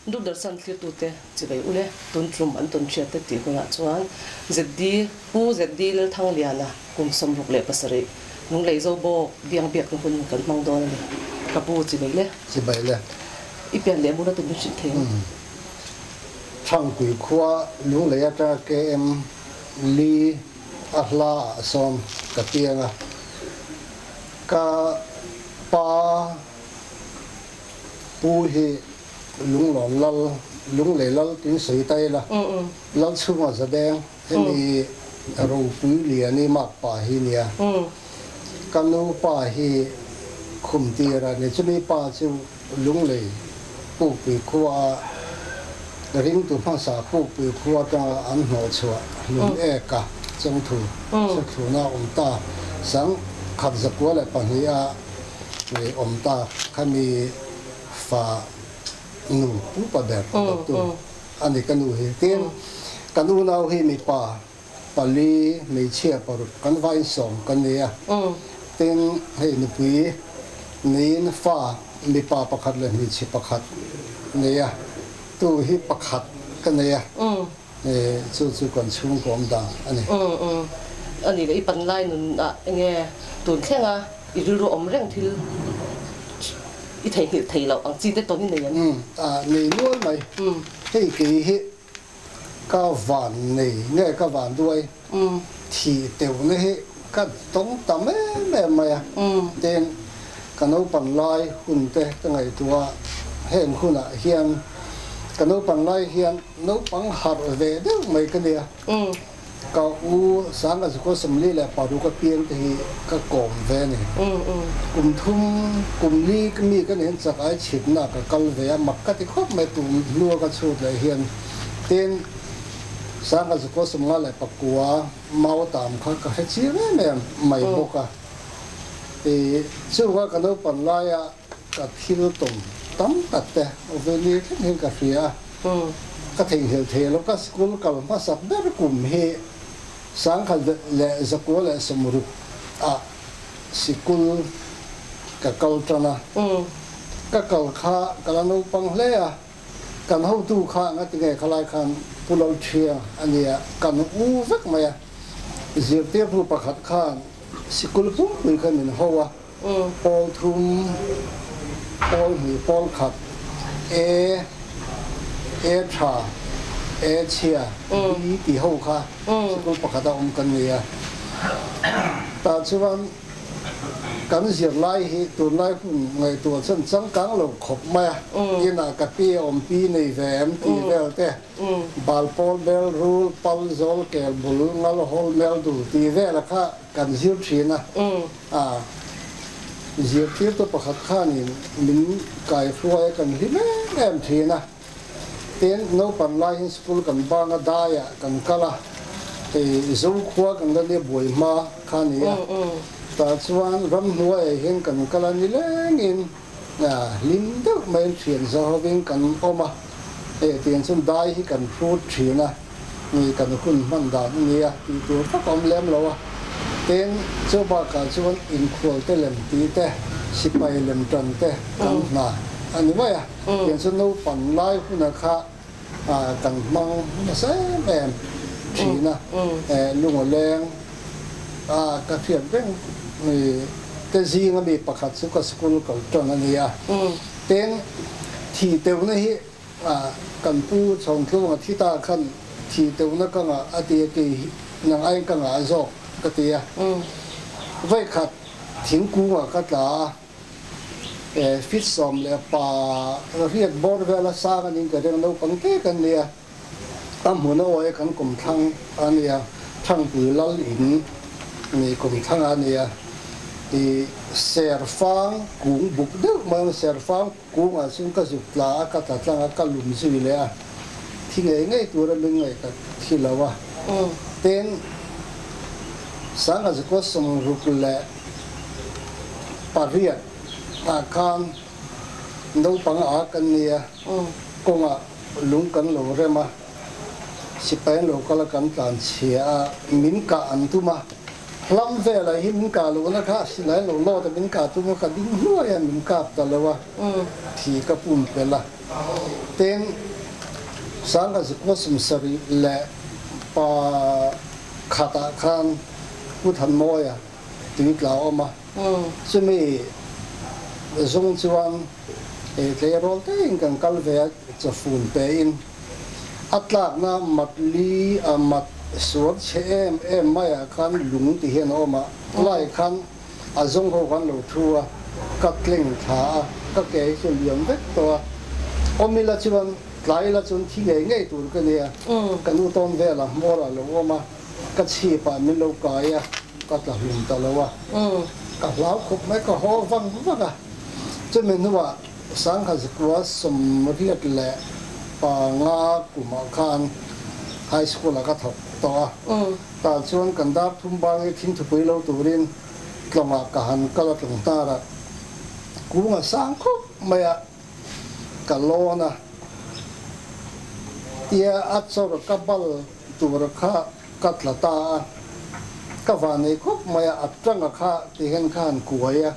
du dar san thli tu te chi bai ule tun trum an tun thia te ti ko na chuan zedi pu zedi le thang liana kum som ruk le pasari nung lei zo bo biang biak nu hun kan mang don ni ka pu chi bai le i pian le mu na tun chi the thang kui khwa lung le ata ke em li ahla som ka pianga ka pa pu hi lung lon lal lung le lal tin sui tai la lal chunga za deng ni ro pu li ani mak pa hi nia kanu pa hi khum ti ra ne chumi pa chu lung le pu pi khwa ring tu phang sa pu pi khwa ta an ho chua lung e ka chang thu sa thu na ta sang khat za ko la pa hi a le ta khami fa nu pu pa der tu ani kanu hi tin kanu nau hi mi pa pali mi chia par kan vai som kan nia tin hei ni pui nin fa mi pa pakhat le mi chi pakhat nia tu hi pakhat kan nia chu kan chung kom da ani ani le pan lai nun a nge tun khenga i ru om reng thil i thei lo ang chi te to ni ne yan nei nuai mai hei ki hi ka van nei nge ka van duai thi teu ne hi ka tong tam me mai ten kanu pan lai hun te ngai tua hem khuna hian kanu pan lai hian no pang har ve de mai ka dia ka u sang as ko samli la paru ka pian te hi ka kom ve ne kum thum kum li ka mi ka nen chakai chit na ka kal ve mak ka ti khop mai tu lu ka chu le hian ten sang as ko samla la pakua mau tam kha ka he chi me mai boka chu wa ka no pan la ya ka thil tum tam tat te o ve ni hin ka fia ka thing hel the lo ka school ka ma sak ber kum he sang khal le zakol le samru a sikul ka kaltana ka kal kha kalanu pang le a kan ho tu kha nga ti nge khalai khan pulal thia ania kan u vek maya zir te pu pakhat khan sikul pu pui khan min howa pol thum pol hi pol khat e tha chia đi hậu kha cũng bắt đầu cần gì ta chỉ vẫn cần gì lại hi tuần lại ngày tuần chân trắng cáng lộc khop mày như là cái pi pi này về em pi về thế bal pol bel rule pal zol kẹl bulu ngal hol mel đủ thì về là kha cần gì chuyện gì tiếp tục bắt kha này mình cài phôi cần gì em chuyện ten no pan lai in school kan banga daya kan kala te zo khwa kan le boi ma khania ta chuan ram huai hen kan kala ni lengin lim de mai thian zo hovin kan oma ten chun dai hi kan fruit thina ni kan hun man da ni a ti tu fa kom lem lo a ten cho ba ka chuan in khol te lem ti te sipai lem tran te kan na ani mai ten chun no pan lai huna kha cần mong nó sẽ mềm chỉ na lung leng các phiền cái gì nó bị bắt hạt suka school cầu tròn anh nhỉ tên thì tiêu nó hi cần pu trong lúc mà thi ta khăn thì tiêu nó cái ngà ati cái nàng anh cái ngà zo cái tia vậy khát thiên cú mà cái là fit som le pa riat bor vela sa kan in ka reng no pang te kan nia tam hu no oi kan kum thang ania thang pu lal in ni kum thang ania ti ser fang kung buk de ma ser fang kung a sun ka zu la ka ta tlang ka lum su le a thi ngai tu ra ming ngai ka thi lawa ten sang az ko som ruk le pariat kan nấu bằng á kan nia công à lúng kan lồng re ma si pen lo kala kan tan chia min ka an tu ma lâm về là hi mình cả luôn là khác xin lại lâu lâu thì mình cả tụi mình cả đinh nuôi mình cả ta lâu thì cái bùn về là tên sáng cái gì cũng sum sari lệ pa khata khan cút hành môi à tụi lão mà cho mình dùng chuan cái rol thế cần cal về cho phun pe in atlak na mat li mat suat che em mai khan lung ti hian oma lai khan azong ho kan lo thua katling tha ka ke chu liam vek to omila chuan lai la chun thi nge nge tur ka nia kan u ton ve la mora lo oma ka chi pa min lo ka ya ka ta hum ta lo wa ka lau khop mai ka ho vang va ka chu min wa sang kha zikwa som riat le pa nga kuma khan high school ka thok to ta chuan kan da thum bang thin thu pui lo turin tlama ka han kala tlong ta ra kunga sang kho maya ka lona tia atsor ka bal tur kha katlata ka vani kho maya atanga kha ti hen khan kuaya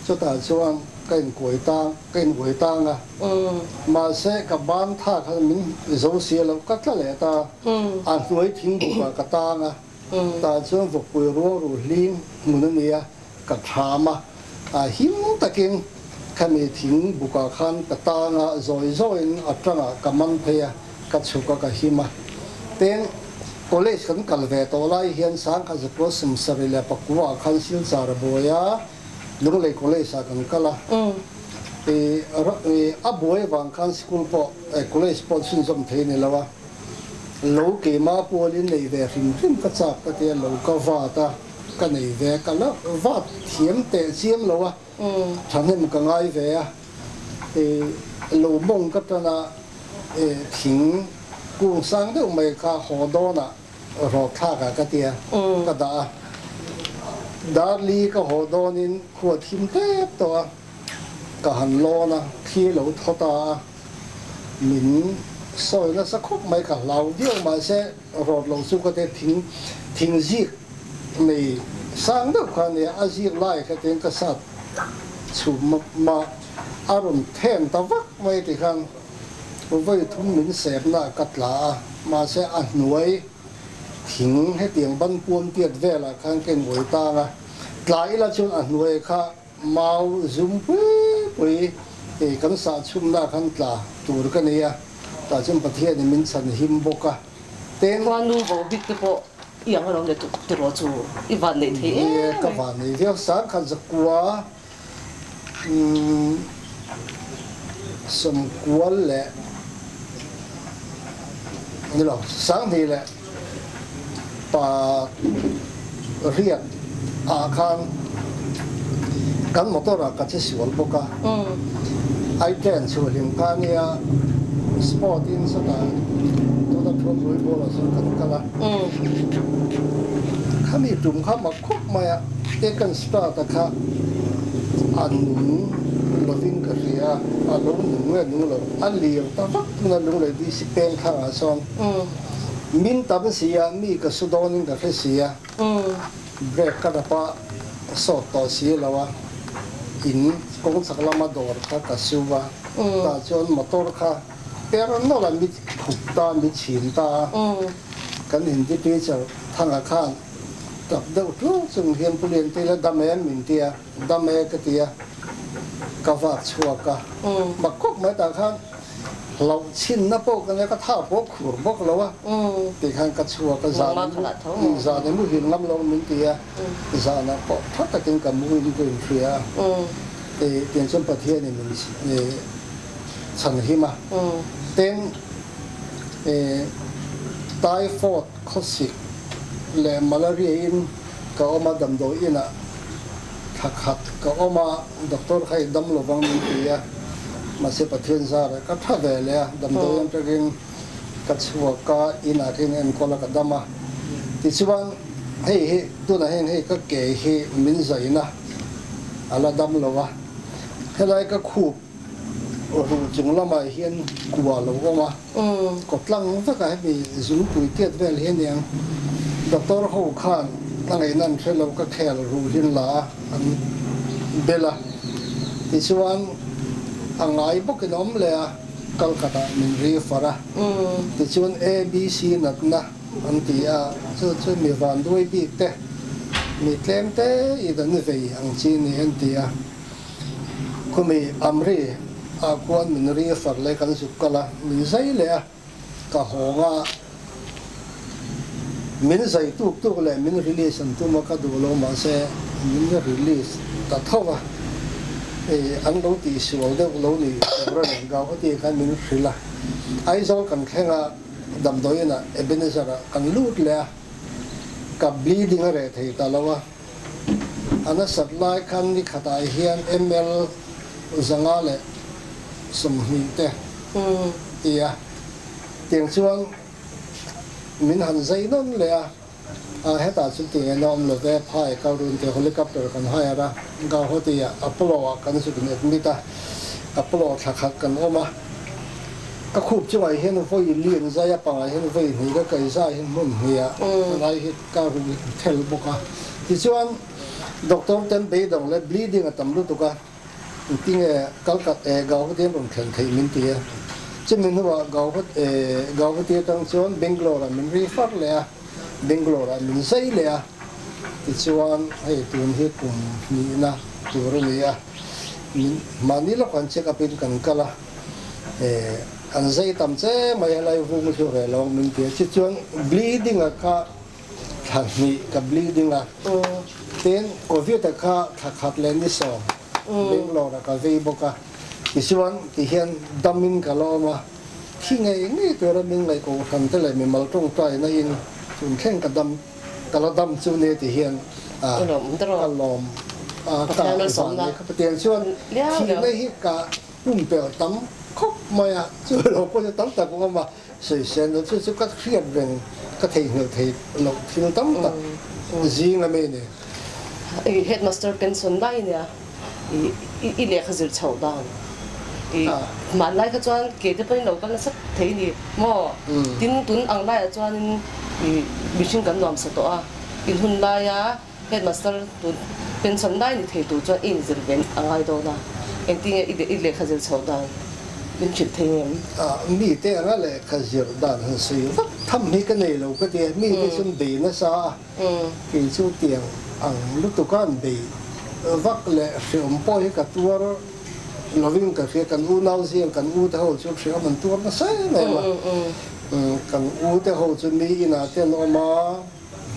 cho ta chuan kain koi ta nga mà sẽ cả ban tha khai mình dấu xia lâu các cái lẽ ta ăn nuôi thính bụng cả ta nga ta chuan vok pui ro ru lim mun nia ka thama him ta king khami thính bụng cả khan cả ta nga rồi atanga kaman phaya ka chuka ka hima ten college kan kalve to lai hian sang kha zakwa sum sarila pakwa khan sil char boya lung lei college kan kala a boy wang khan school po college po sin som the ni lawa lo ke ma po lin nei ve rim ka chak ka te lo ka va ta ka nei ve ka la va thiam te chiam lawa thanem ka ngai ve a lo mong ka ta na thing ku sang de mai ka ho do na ro tha ka tia ka da li ka ho do nin khu thim te to ka han lo na khi lo thota min soi na sa khop mai ka lau dio ma se ro lo su ka te thing ji nei sang do kha ne a ji lai ka ten ka sat chu ma arum them ta vak mai ti khan voi thum min sep na katla ma se a nuai thing he tiang ban puan tiat vela khan ken ngoi ta nga tlai la chun a nuai kha mau zum pui kan sa chum na khan tla tur ka nia ta chum pathia ni min chan him boka ten quan nu bo big te po yang ro le tu ro chu I van nei the ka van nei dia sa khan zakwa som kwal le ni lo sang ni le pa riat a khan kan motora ka che siwal boka ai ten chu lim ka nia sport in sa ta to da pro roi bola sa kan kala khami tum kha ma khop maya te kan sta ta kha an loving ka ria a lo nu lo an li ta vak na lu le di si pen kha a son min tam sia mi ka sudonin ka fe sia break ka pa so to si lawa in kong saklama dor ka suwa ta chon motor kha pero no la mi khukta mi chin ta kan hindi teacher thanga khan tập đâu trước dùng hiền phụ liên thì là đam mê mình tia đam mê cái tia cả vạt chùa cả mà cốc mấy ta khan lâu chín nó bộ cái này cái thao bộ khử bốc lâu á thì khan cái chùa cái già này mới hiền lắm lâu mình tia già nó bộ thoát ta kinh cả mũi đi quên phía thì tiền xuân bát thiên này mình thành hi mà tên typhoid cosic le malaria in ka oma dam do ina khak ka oma doctor khai dam lo bang min tia ma se pathian za ra ka tha ve le dam do yan takin ka chhuwa ka ina kin en kola ka dama ti chuan hei tu na hen ka ke hi min zaina ala dam lo wa helai ka khu ru chung lama hian kuwa lo oma ko tlang va ka bi zu pui tiat vel hian yang doctor ho khan นั่งไอ้นั่นเสร็จแล้วก็แค่รู้หินละอันเบล่าที่ส่วนอังไงพวกกินอมเลยกัลกัตตามินรีฟาระที่ส่วน ABC นัดนะอันที่ช่วยมีวันด้วยบีเตมีเต็มเตอีดันนี่ไปอังจีนี่อันที่ก็มีอัมรีกวนมินรีฟาร์เลยกันสุกละมินใจเลยก็หัวมินใจตุกเลยมินรีลิสตัวมันก็ดูลงมาเสมินรีลิสแต่เท่าว่าอันเราตีสวงเด็กเรานี่เราเองก็ตีกันมินรีละไอ้สองกันแข่งดำตัวน่ะเป็นอะไรกันลูดเลยกับ bleeding อะไรที่ตลอดว่าอันนั้นสัตว์ลายคันที่ขัดไอเฮียน ml สังอะไรสมหิตเตียงส่วนมินหันใจนั่นเลยให้ตัดสุดที่น้องเลยพายเขาดูที่เฮลิคอปเตอร์กันให้อะไรเขาเขาที่อัปโหลดกันสุดเนี่ยมิตาอัปโหลดขัดกันออกมาก็คูบช่วยเห็นไฟเลี้ยงใจปังเห็นไฟนี่ก็เกิดใจเห็นมุ่งเหี้ยอะไรเห็นก็รู้เทลบุกที่ส่วนด็อกเตอร์เต็มไปดงเลย bleeding ตำรวจตุกทิ้งกัลกัตเกาเทียมผมแข่งขันมินตีจะมินว่าเกาเทียมตั้งส่วนเบงกลอร์มินรีฟัร์เลยเบงกลอร์มินไซเลยที่ส่วนให้ตัวนี้กลุ่มนี้นะตัวนี้มันนี่เราควรเช็คอัพเป็นกันกันละอันใจต่ำเจ้ไม่อะไรฟูมิชัวร์ลองมินตีที่ส่วน bleeding ก็ทางนี้กับ bleeding เต้นโควิดก็ขัดเลนที่สองเบงลอร์ก็วีบกที่ส่วนที่เห็นดำมินก็ลอมาที่ไงนี่ตัวเรามินเลยก็ทำแต่เลยมีมาตรงใจนั่นเองส่วนแข่งกับดำส่วนนี้ที่เห็นก็ลอมตาสองนี่ครับเตียงส่วนที่ไม่ฮิกะปุ่มเปล่าตั้มครบมาส่วนเราก็จะตั้มแต่ก็มาเสียเซนแล้วส่วนก็เครียดเรื่องก็เทเหตุเราที่เราตั้มแต่จริงอะไรเนี่ยเฮดมาสเตอร์เป็นส่วนได้เนี่ยอีเล็กขจิตเฉาดังมันไล่ขจวนเกิดเป็นเราก็สักทีนี่หม้อดินตุนอังไล่จวนบิชิงกันรวมสัตว์อินทุนไล่เฮดมาสเตอร์ตุนเป็นส่วนได้นี่เทตุจวนอินจิตเป็นอังไล่โดนะเอ็งที่อีเล็กขจิตเฉาดังเป็นจิตเทียมมีแต่อะไรขจิตดังหันสิทำนี่ก็ในเราก็เดียมีที่สุดดีนะซะกินชูเตียงอังลูกตุกันดีวักเลยเสียงปอยกับตัวเราวิ่งกับเสียกันอู้น่าเสียกันอู้แต่เขาชุบเสียมันตัวมันใช่ไหมวะกันอู้แต่เขาจะมีน่ะเตียนออกมา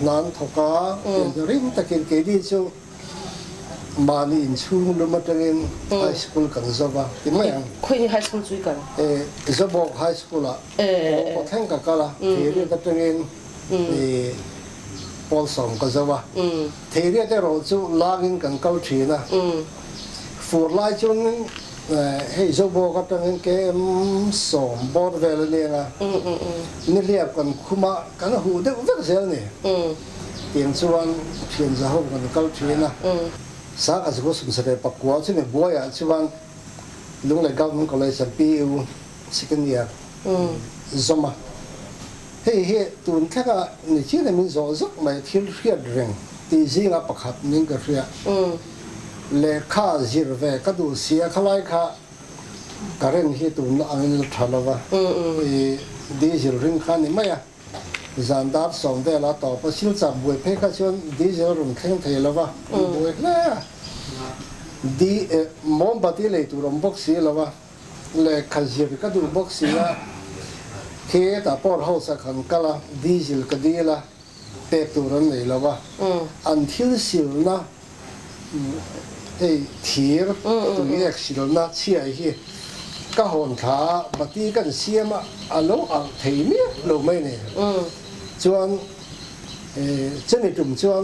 นานทกาเตียนจะริมตะเกียงเกดีชูมานี่อินชูลมาจังเองไฮสคูลกันซะวะที่ไม่ยังคุยไฮสคูลช่วยกันจะบอกไฮสคูลละพอแข่งกับกันละที่เรียนตะเกียงพอสองก็จะว่าที่เรียกได้เราจะลากินกันเกาหลีนะฟูไลจนให้จะบอกกันตั้งแต่สองบอดเวลเนี่ยนะนี่เรียกกันคุมากันหูเด็กเด็กเสียนี่เตียงส่วนเพียงจะห้องกันเกาหลีนะสักอาจจะก็สมศักดิ์ปักกัวซึ่งบัวอย่างส่วนลุงเลยก้าวมันก็เลยสัมปีอยู่สิกันเนี่ยจอมาเฮ้ยตุนแค่ก็นี่ที่นี่มันจะสักไม่ที่เรียดเร่งที่จริงอ่ะปักหัดนี่ก็เรียเลขาจีรเวก็ดูเสียขลายค่ะการเห็นตุนอันนี้ทะเลาะดีจีรเร่งขันนี่ไม่อะจันดาร์ส่งเดล่าต่อไปสิ่งจับบุยเพ่ก็ชวนดีจีรรุ่งแข่งเทลวะบุยเนี่ยดีมองปฏิเลยตุรมบ็อกซี่ละวะเลขาจีรก็ดูบ็อกซี่ละเคแต่พอเราสักขันก็ละดีจีรก็ดีละเตะตุรนเลยละวะอันที่สิลนะไอ้ทีร์ตัวนี้สิลนะเชี่ยเฮียก็หอนขาบัดนี้กันเสียมาอันโลอันทีนี้เราไม่เนี่ยจวนเจ้าหนี้จุ่มจวน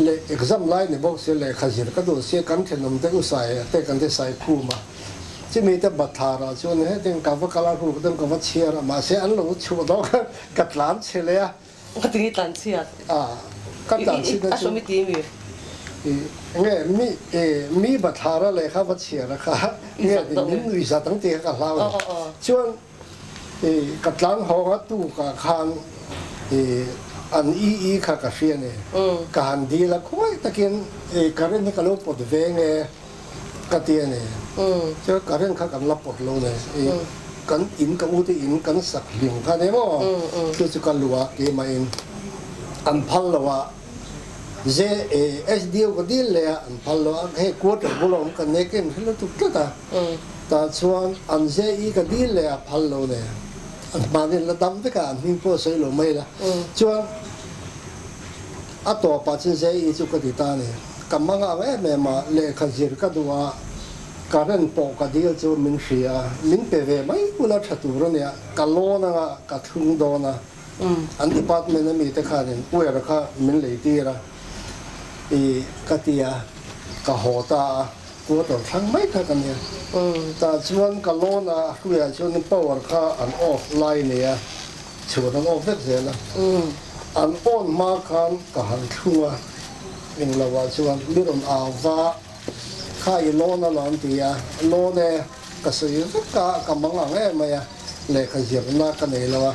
เลย exam line เนี่ยบอกเสียเลยขยันก็ดูเสียกันแค่นมเด็กอุตส่าห์แต่กันได้ใส่คู่มาจะมีแต่บัตรทาราจวนให้เด็กกับว่ากลาหูเด็กกับว่าเชียร์มาเสียอันเราชัวร์ดอกกัดหลานเชียร์เลยก็ตีตันเชียร์กัดหลานเชียร์ชมตีมีเนี่ยมีบัตรทาราเลยครับว่าเชียร์นะครับเนี่ยมีวิชาตั้งเตี้ยกับเราชวนกัดหลานหอตู้กับคาน an i kha ka hria ne ka han di la khoi takin ka ren ka lo pot ve nge ka ti ne cho ka ren kha kan la pot lo ne kan in ka u ti in kan sak ling kha ne mo chu ka luwa ke ma in an phal lawa je sdo ko dil le an phal lo he ko to bolom kan ne ken hlo tu ta ta chuan an je I ka dil le phal lo ne an ma ne la dam te ka an hin po sei lo mai la chuan a to pa chen je I chu ka ti ta ne kam ma nga me ma le kha jir ka duwa ka ren po ka dil chu min hria min pe ve mai ula thatu ro ne ka lo na ka thung do na an department mi te kha nen ue ra kha min le ti ra ka tia ka ho ta ko to thang mai kha kan ne ta chuan ka lo na hu ya chuan power kha an offline ne ya chu na off vek ze la an on ma khan ka han thua in la wa chuan mi ron a va kha I lo na lan ti ya lo ne ka sei ka manga nge ma ya le kha jir na ka nei la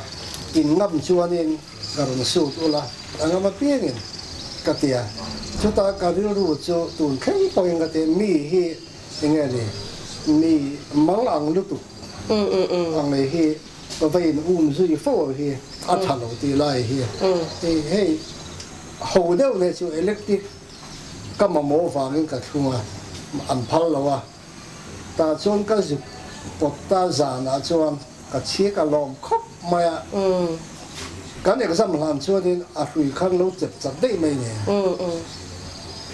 in ngam chuan in karon su ula angama piengin katia chuta ka ru chu tun khen poing ka te mi hi nge ni mi mang ang lu tu ang nei hi ba vein zu I fo hi a thalo ti lai hi hey ho deu ne chu electric ka ma mo fa ngin ka thunga an phal lawa ta chuan ka zu pot ta za na chuan ka chi ka lom khop maya kan ek sam lam chuan in a hrui khang lo chep chap dei mai ne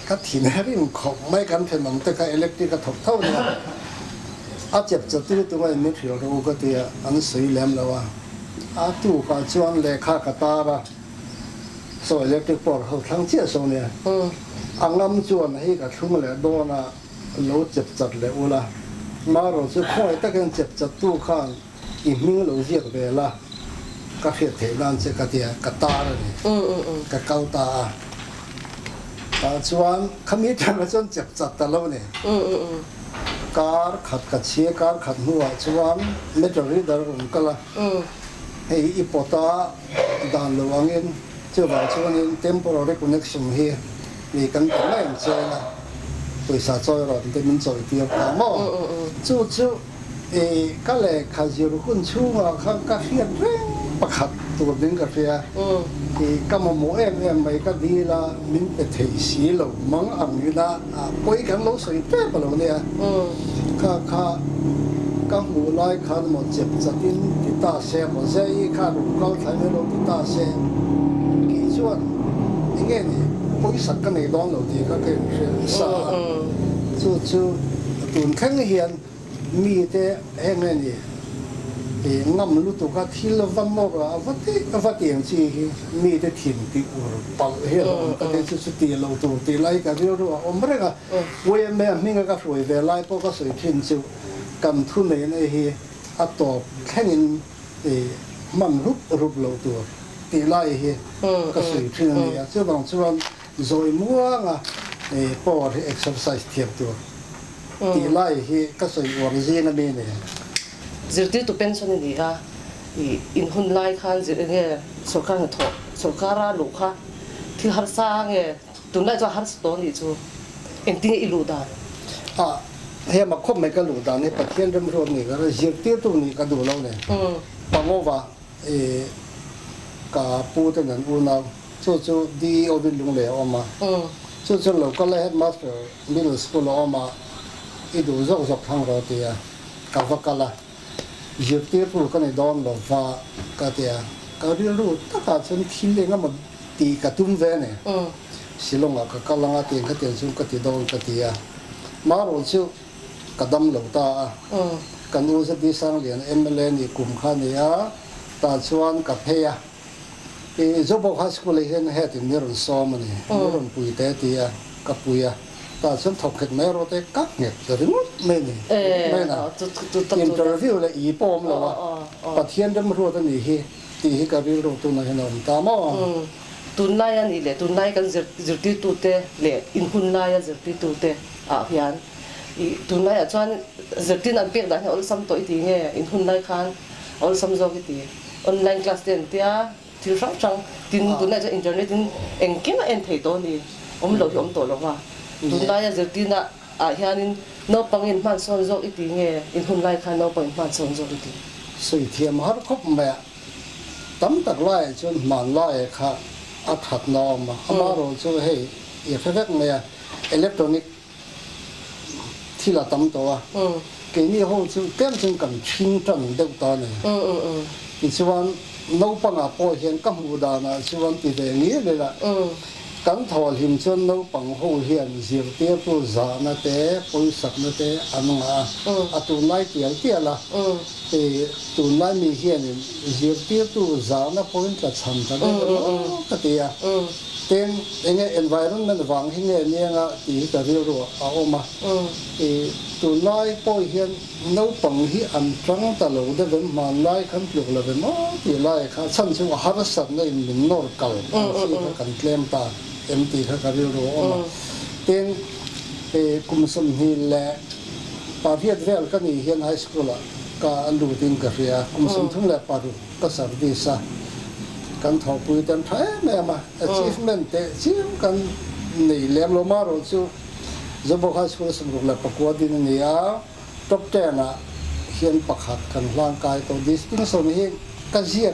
ka thin herin khop mai kan phen mam te ka electric ka thop thau ne a chep chap ti tu mai mi thiro ro ka ti an sei lem lawa a tu ka chuan le kha ka ta ra so electric por ho thang chia so ne angam chuan hei ka thum le do na lo chep chap le ula ma ro chu khoi ta kan chep chap tu khan I ming lo ziak ve la ka khia the nan che ka tia ka ta ra ni ka kau ta chuan khami thang chuan chep chat ta lo ne kar khat ka che kar khat nuwa chuan meter reader kala hei ipota dan lo angin chu ba chuan in temporary connection hi ni kan ta mai che na paisa choi ro te min choi ti ka mo chu ka le kha jiru hun chunga ka hian reng pakhat tu ding ka ria ka mo em mai ka di la min pe thei si lo mang ang ni la poi kan lo soi pe pa lo ne ka hu lai khan mo chep chatin ti ta se mo se I kha ru kal thai me lo ti ta se ki chuan nge ni poi sak ka nei don lo ti ka ke sa chu tun khang hian mi te heng ni ngam lu tu ka thil van mo ra avati ang chi mi te thin ti ur pal he ka te chu ti lo tu ti lai ka ru omre ga we me minga ka roi ve lai po ka soi thin chu kam thu nei nei hi a to khenin man rup lo tu ti lai hi ka soi thin ni a chu bang chuan zoi mua nga po exercise thiam tu ti lai hi ka soi war zena me ne zirti tu pension ni ha in hun lai khan zir nge sarkar na tho sarkara lukha thil har sa nge tunai cho har sto ni chu enting ilu da he ma khop mai ka lu da ne pathian ram ro ni ga zirti tu ni ka du lo ne pangova ka pu te nan u na chu di o bin lung le oma chu local headmaster middle school oma I du zok thang ro ti ya ka vakala zirti pu ka ne don lo va ka tia ka ri ru ta ka chen thil le nga ma ti ka tum ve ne silonga ka kalanga ti ka ten su ka ti don ka ti ya ma ro chu ka dam lo ta kan u sa ti sang lian MLA ni kum kha ne ya ta chuan ka phe ya zobo high school hen het in ron so ma ne ron pui te ti ya ka pui ya ta chuan thok khet mai ro te ka nge ri me ni me na interview le I pom lo wa pathian dam ro ta ni hi ti hi ka ri ro tu na hen on ta mo tunai ani le tunai kan zirti tu te le in hun lai zirti tu te hian tunai chuan zirti an pek da ol sam to I ti nge in hun lai khan ol sam zo ki ti online class ten tia thil sang sang tin tu na internet tin engkem en thei to ni lo hi to lo wa tu na ya zertin na a hianin no pangin man son zok iti nge in hun lai khan no pangin man son zok iti sui thiam har khop me tam tak lai chun man lai kha a that no ma amaro chu hei ye phek me electronic thila tam to wa ke ni ho chu tem chung kan thin tang deuh ta ne ti chuan no panga po hian ka mu da na chuan ti de ngi le la kan thol him chon no pang ho hian zir te pu za na te poi sak na te anga atu nai tial tiala te tu nai mi hian zir te tu za na point la cham ta ka te ya ten enge environment wang hi nge nianga ti ka ri ro a oma tu nai po hian no pang hi an tang ta lo de ben man lai kan pluk la ben mo ti lai kha chan chu har sat na in min nor kal si ka kan klem ta empty kha ka ri ro oma ten kum som hi le pa hiat vel ka ni hian high school ka lu tin ka ria kum som thung le pa ru ka sar di sa kan thọ pui tan thái mẹ mà achievement te chiu kan nei lem lo ma ro chu zobo kha school sam ru la pakwa din ni a top 10 a hian pakhat kan hlang kai to distinction hi ka zia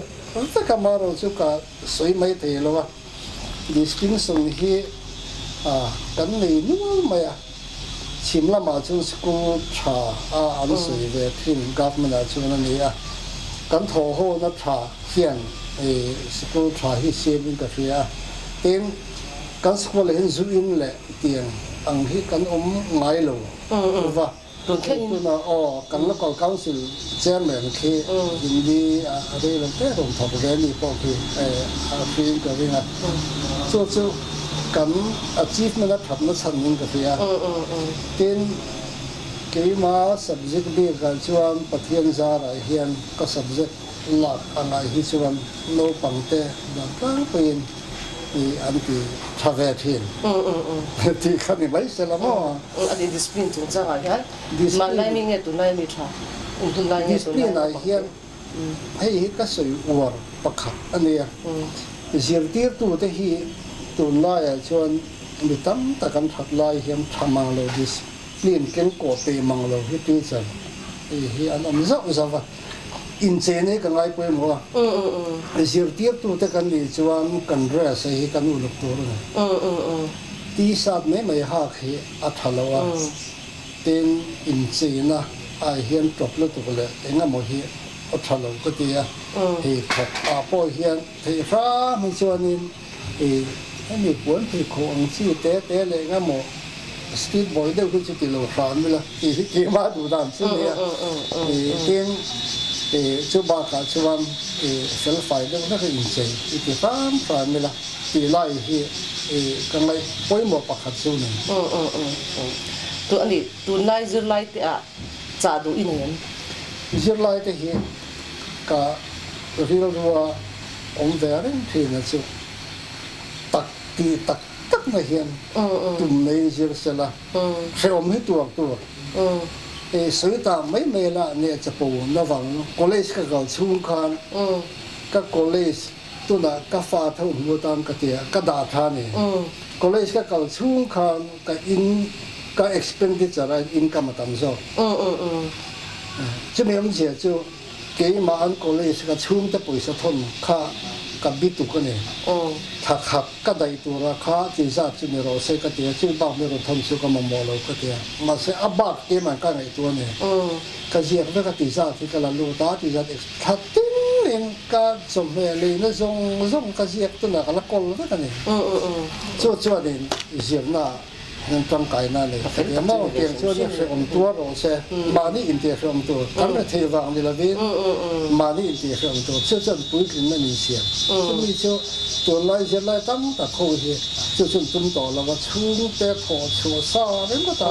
ta ka ma ro chu ka soi mai te lo wa distinction hi kan nei nu ma ya chim la ma chu school tha an soi ve thin government a chu na ni a kan thọ ho na tha hian school try hi saving ka ria ten kan school hin zu in le tiang ang hi kan ngai lo wa tu khen na kan local council chairman khi hindi a re lo te rom thok ve ni po khi a fin ka ringa so kan achievement na thap na chan ning ka ria ten ke ma subject bi ka chuan pathian za ra hian ka subject lot angai hi chuan no pangte da tlang pin i anti travertin ti khani mai sela mo ani discipline tu cha ga ya ma lai mi nge tu lai mi tha tu lai nge tu lai hian hei ka soi war pakha ania zir tir tu te hi tu lai a chuan mi tam ta kan that lai hiam thamang lo discipline ken ko te mang lo hi ti chan hi an om zawa in chene ka ngai poi mo zir tiap tu te kan ni chuan kan ra se hi kan u luk tur na ti sat me mai ha khi a thalawa ten in chena a hian top lo tu le enga mo hi a thalo ko ti ya he khat a po hian thei ra mi chuan in mi pon thi kho ang chi te le nga mo street boy de ku chu ti lo ran mi la ki ma du dan chu ne ten chú ba cả chú anh sẽ phải được nó hình thành thì phàm mình là thì lại thì cái này mỗi một bậc hạt châu này tụi anh đi tụi này giờ lại thì trả đủ ít nữa giờ lại thì cả riêng là ông về đấy thì là chú tắc này hiện tụm này giờ sẽ là sẽ ông hết tuổi sới ta mấy mẹ là nè chụp bồn nó vắng college cái cầu chung khan các college tu là các pha thâu mua tam cái tiệt các đào thà nè college cái cầu chung khan cái expenditure là income mà tầm số chứ mấy ông姐就给嘛按 college cái chung的पैसा thôn khá cái bít tu cái này thà khắp cái đại tu là khá chỉ ra chỉ này rồi sẽ cái tiệt chỉ bảo mình rồi thôn số cái mà mua rồi cái tiệt mà sẽ áp bạc cái mà cái này tu này cái gì cái chỉ ra thì cái là lô tá chỉ ra thật tin liền cái trong về liền nó dùng cái gì tu là cái là con cái này cho nên riêng là nên trong cái này thì mà tiền cho nên sẽ ông tua rồi sẽ mà đi in tiền ông tua cái này thì vàng thì là vì mà đi in tiền ông tua cho chân bùi cái này mình xem cho nên cho tuần lại sẽ lại tăng ta khâu thì cho chân tung tỏ là cái chung để thọ chùa sa đến cái ta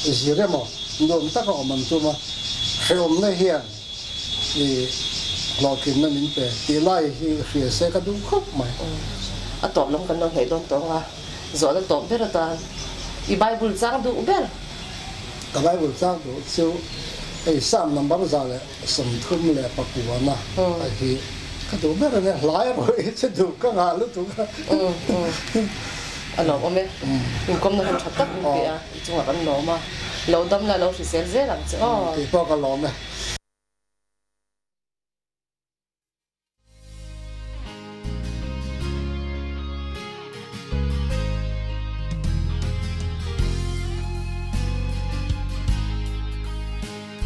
gì đấy mà đồn tất cả mình cho mà khi ông này hiện thì lo kiếm nó mình về thì lại thì sẽ cái đúng khóc mày tọp lắm cái nó hay đồn tọp rồi là tọp biết là ta i Bible trang đủ biết cái Bible trang đủ siêu Sam number ra lại sầm thun lại bạc quả na thì ka du mer ne lai ro e che du ka nga lu tu ka alo ome in kom na thatak in pia chunga kan no ma lo dam la lo hrisel zel ang che ti pa ka lo me